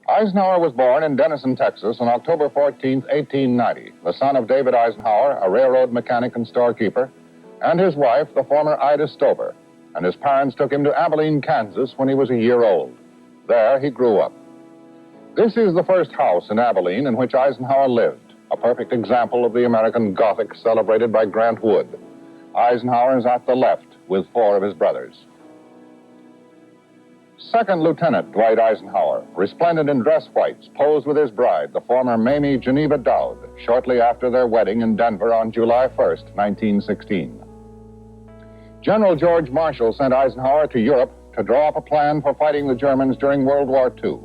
Eisenhower was born in Denison, Texas on October 14, 1890, the son of David Eisenhower, a railroad mechanic and storekeeper, and his wife, the former Ida Stover, and his parents took him to Abilene, Kansas when he was a year old. There he grew up. This is the first house in Abilene in which Eisenhower lived, a perfect example of the American Gothic celebrated by Grant Wood. Eisenhower is at the left with four of his brothers. Second Lieutenant Dwight Eisenhower, resplendent in dress whites, posed with his bride, the former Mamie Geneva Dowd, shortly after their wedding in Denver on July 1st, 1916. General George Marshall sent Eisenhower to Europe to draw up a plan for fighting the Germans during World War II,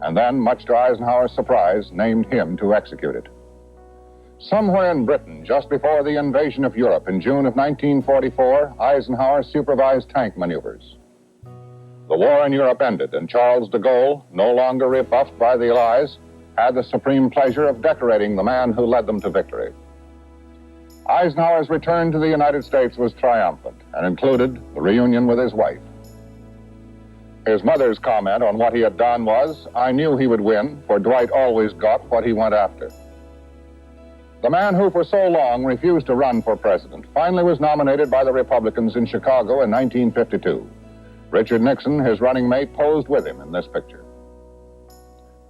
and then, much to Eisenhower's surprise, named him to execute it. Somewhere in Britain, just before the invasion of Europe in June of 1944, Eisenhower supervised tank maneuvers. The war in Europe ended, and Charles de Gaulle, no longer rebuffed by the Allies, had the supreme pleasure of decorating the man who led them to victory. Eisenhower's return to the United States was triumphant and included the reunion with his wife. His mother's comment on what he had done was, "I knew he would win, for Dwight always got what he went after." The man who for so long refused to run for president finally was nominated by the Republicans in Chicago in 1952. Richard Nixon, his running mate, posed with him in this picture.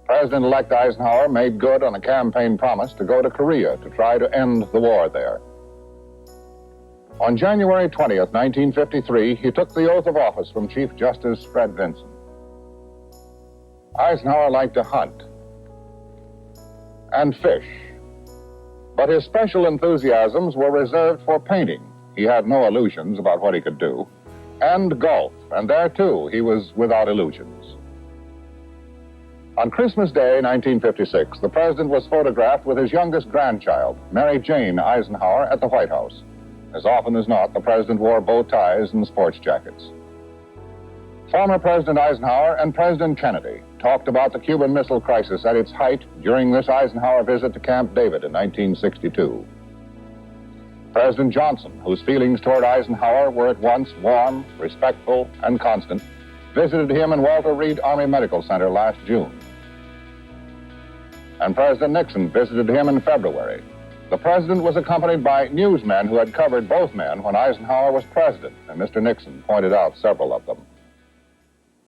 President-elect Eisenhower made good on a campaign promise to go to Korea to try to end the war there. On January 20th, 1953, he took the oath of office from Chief Justice Fred Vinson. Eisenhower liked to hunt and fish, but his special enthusiasms were reserved for painting. He had no illusions about what he could do. And golf, and there, too, he was without illusions. On Christmas Day, 1956, the president was photographed with his youngest grandchild, Mary Jane Eisenhower, at the White House. As often as not, the president wore bow ties and sports jackets. Former President Eisenhower and President Kennedy talked about the Cuban Missile Crisis at its height during this Eisenhower visit to Camp David in 1962. President Johnson, whose feelings toward Eisenhower were at once warm, respectful, and constant, visited him in Walter Reed Army Medical Center last June. And President Nixon visited him in February. The president was accompanied by newsmen who had covered both men when Eisenhower was president, and Mr. Nixon pointed out several of them.